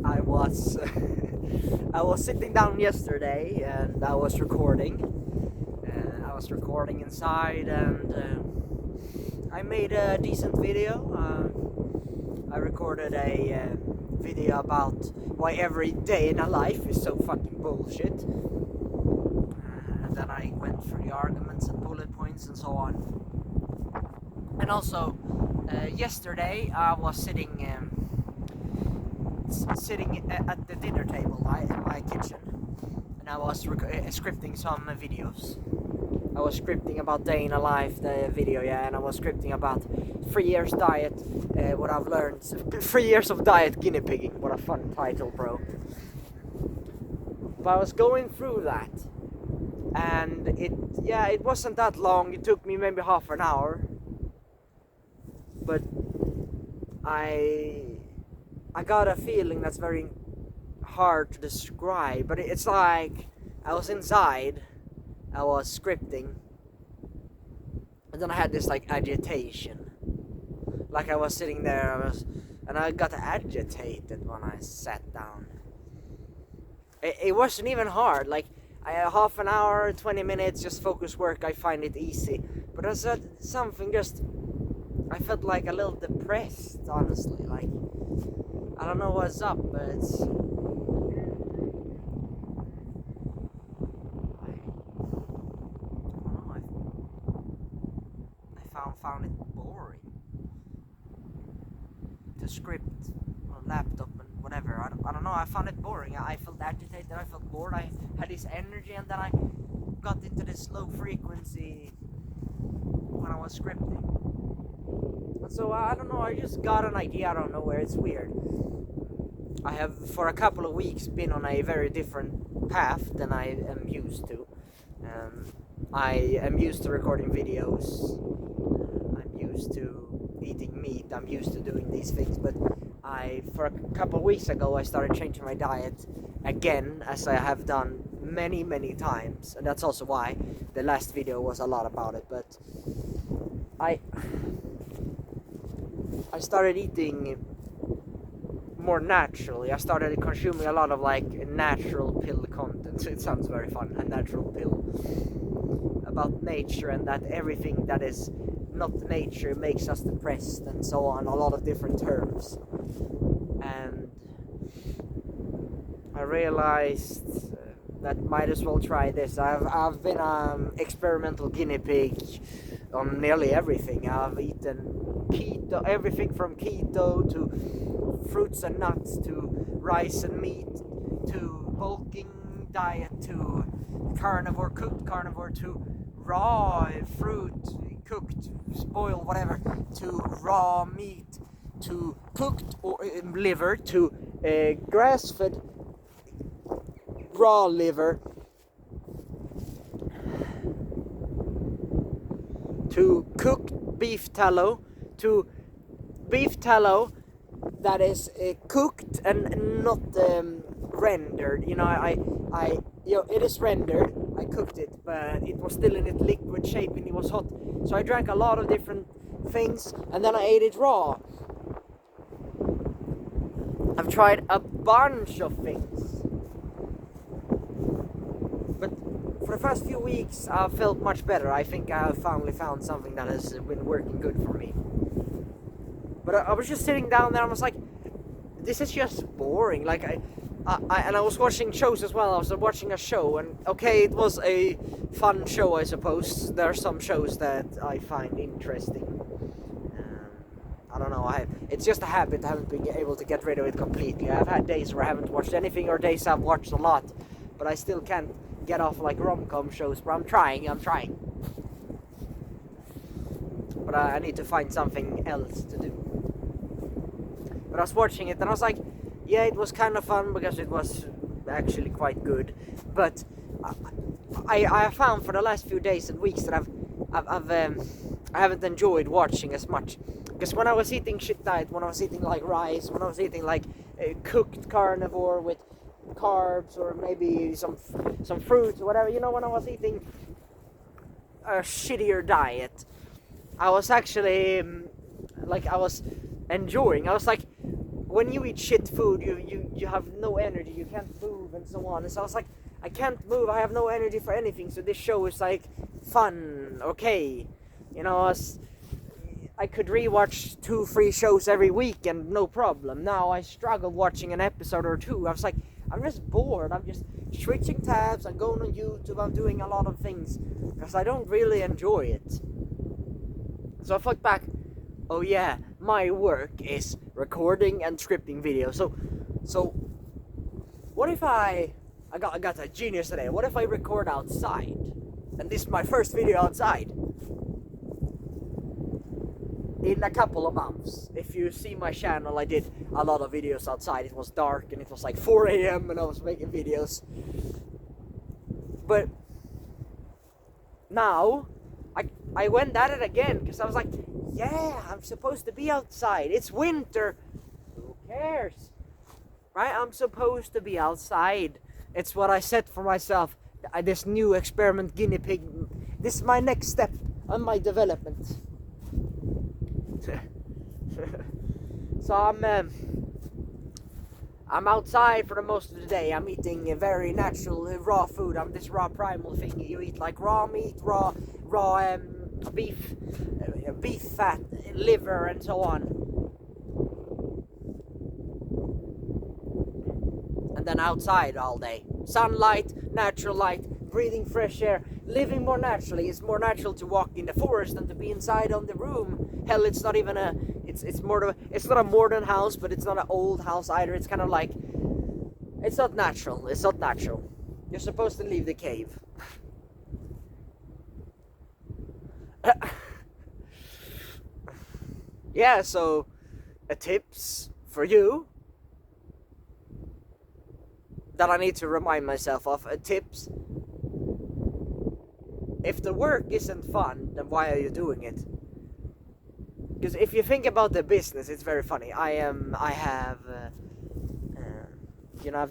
I was I was sitting down yesterday and I was recording. I was recording inside and I made a decent video. I recorded a video about why every day in a life is so fucking bullshit. And then I went through the arguments and bullet points and so on. And also, yesterday I was sitting at the dinner table in my kitchen, and I was scripting some videos. I was scripting about day in a life, the video, yeah, and I was scripting about 3 years diet, what I've learned, 3 years of diet guinea pigging. What a fun title, bro. But I was going through that, and it wasn't that long. It took me maybe half an hour, but I got a feeling that's very hard to describe, but it's like I was inside, I was scripting, and then I had this like agitation, like I was sitting there, and I got agitated when I sat down. It wasn't even hard, like I had half an hour, 20 minutes, just focus work, I find it easy, but I said something just, I felt like a little depressed, honestly, like, I don't know what's up, but it's... I found it boring to script on a laptop and whatever. I don't know, I found it boring. I felt agitated, I felt bored, I had this energy, and then I got into this low frequency when I was scripting. So I don't know, I just got an idea out of nowhere. It's weird. I have for a couple of weeks been on a very different path than I am used to. I am used to recording videos. I'm used to eating meat. I'm used to doing these things. But for a couple of weeks ago, I started changing my diet again, as I have done many, many times. And that's also why the last video was a lot about it. But I started eating more naturally. I started consuming a lot of like natural pill content. So it sounds very fun, a natural pill about nature, and that everything that is not nature makes us depressed and so on, a lot of different terms. And I realized that might as well try this. I've been experimental guinea pig on nearly everything. I've eaten keto, everything from keto to fruits and nuts to rice and meat to bulking diet to carnivore, cooked carnivore, to raw fruit, cooked, spoiled, whatever, to raw meat, to cooked or liver, to grass-fed raw liver, to cooked beef tallow, to beef tallow that is cooked and not rendered. You know, it is rendered. I cooked it, but it was still in its liquid shape and it was hot. So I drank a lot of different things, and then I ate it raw. I've tried a bunch of things, but for the first few weeks I felt much better. I think I have finally found something that has been working good for me. But I was just sitting down there and I was like, this is just boring. Like and I was watching shows as well. I was watching a show, and okay, it was a fun show, I suppose. There are some shows that I find interesting. I don't know, it's just a habit. I haven't been able to get rid of it completely. I've had days where I haven't watched anything, or days I've watched a lot, but I still can't get off like rom-com shows. But I'm trying. But I need to find something else to do. But I was watching it and I was like, yeah, it was kind of fun because it was actually quite good. But I found for the last few days and weeks that I haven't enjoyed watching as much. Because when I was eating shit diet, when I was eating like rice, when I was eating like cooked carnivore with carbs or maybe some fruits or whatever, you know, when I was eating a shittier diet, I was actually like I was enjoying. I was like, when you eat shit food, you have no energy, you can't move and so on. And so I was like, I can't move, I have no energy for anything, so this show is like fun, okay. You know, I could rewatch 2-3 shows every week and no problem. Now I struggle watching an episode or two. I was like, I'm just bored, I'm just switching tabs, I'm going on YouTube, I'm doing a lot of things, because I don't really enjoy it. So I thought back, oh yeah, my work is recording and scripting videos. So what if I got a genius today. What if I record outside? And this is my first video outside. In a couple of months. If you see my channel, I did a lot of videos outside. It was dark and it was like 4 a.m. and I was making videos. But now I went at it again because I was like, yeah, I'm supposed to be outside. It's winter. Who cares? Right? I'm supposed to be outside. It's what I set for myself. This new experiment guinea pig. This is my next step on my development. So I'm outside for the most of the day. I'm eating a very natural raw food. I'm this raw primal thing. You eat like raw meat, raw beef fat, liver, and so on. And then outside all day. Sunlight, natural light, breathing fresh air, living more naturally. It's more natural to walk in the forest than to be inside on the room. Hell, it's not even it's not a modern house, but it's not an old house either. It's kind of like, it's not natural. It's not natural. You're supposed to leave the cave. Yeah, so tips for you that I need to remind myself of. Tips: if the work isn't fun, then why are you doing it? Because if you think about the business, it's very funny. I've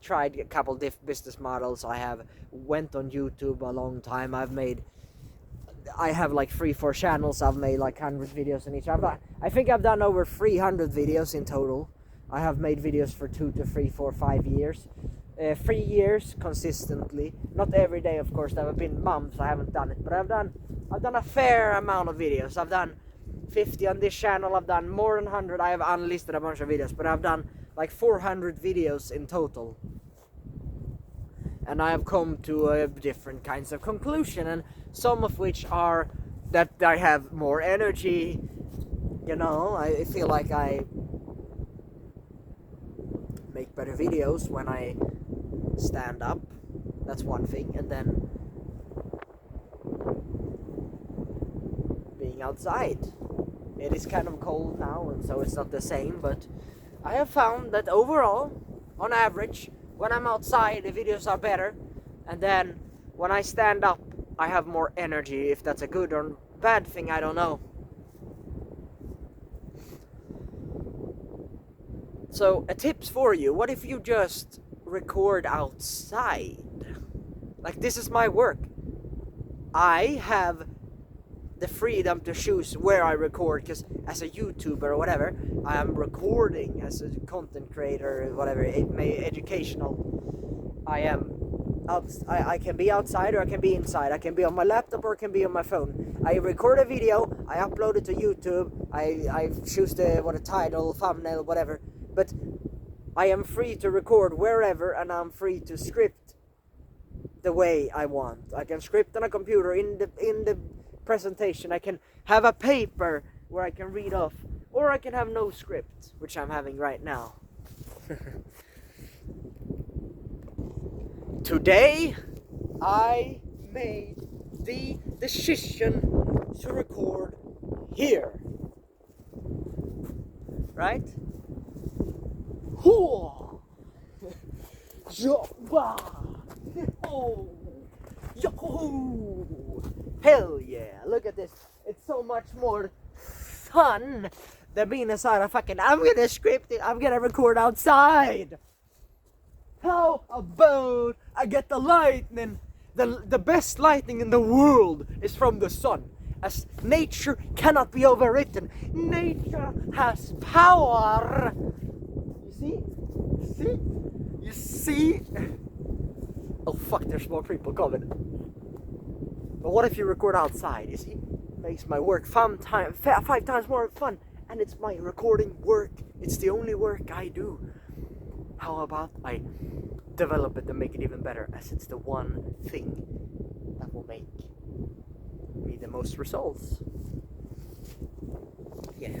tried a couple different business models. I have went on YouTube a long time. I have like 3-4 channels. I've made like 100 videos on each. I think I've done over 300 videos in total. I have made videos for 2 to 3, 4, 5 years. 3 years consistently. Not every day, of course. There have been months I haven't done it, but I've done a fair amount of videos. I've done 50 on this channel. I've done more than 100. I have unlisted a bunch of videos, but I've done like 400 videos in total. And I have come to different kinds of conclusion, and some of which are that I have more energy. You know, I feel like I make better videos when I stand up. That's one thing. And then being outside. It is kind of cold now, and so it's not the same, but I have found that overall, on average, when I'm outside, the videos are better, and then when I stand up, I have more energy. If that's a good or bad thing, I don't know. So, a tips for you: what if you just record outside? Like, this is my work. I have the freedom to choose where I record, because as a YouTuber or whatever, I am recording as a content creator, whatever, educational. I can be outside or I can be inside. I can be on my laptop or I can be on my phone. I record a video, I upload it to YouTube, I choose the title, thumbnail, whatever. But I am free to record wherever, and I'm free to script the way I want. I can script on a computer in the presentation. I can have a paper where I can read off, or I can have no script, which I'm having right now. Today I made the decision to record here, right? Oh, hell yeah, look at this. It's so much more fun than being inside a fucking, I'm gonna script it, I'm gonna record outside. How about I get the lightning? The best lightning in the world is from the sun. as nature cannot be overwritten. Nature has power. You see? You see? You see? Oh fuck, there's more people coming. But what if you record outside? You see? Makes my work 5 times more fun. And it's my recording work. It's the only work I do. How about I develop it and make it even better, as it's the one thing that will make me the most results. Yeah.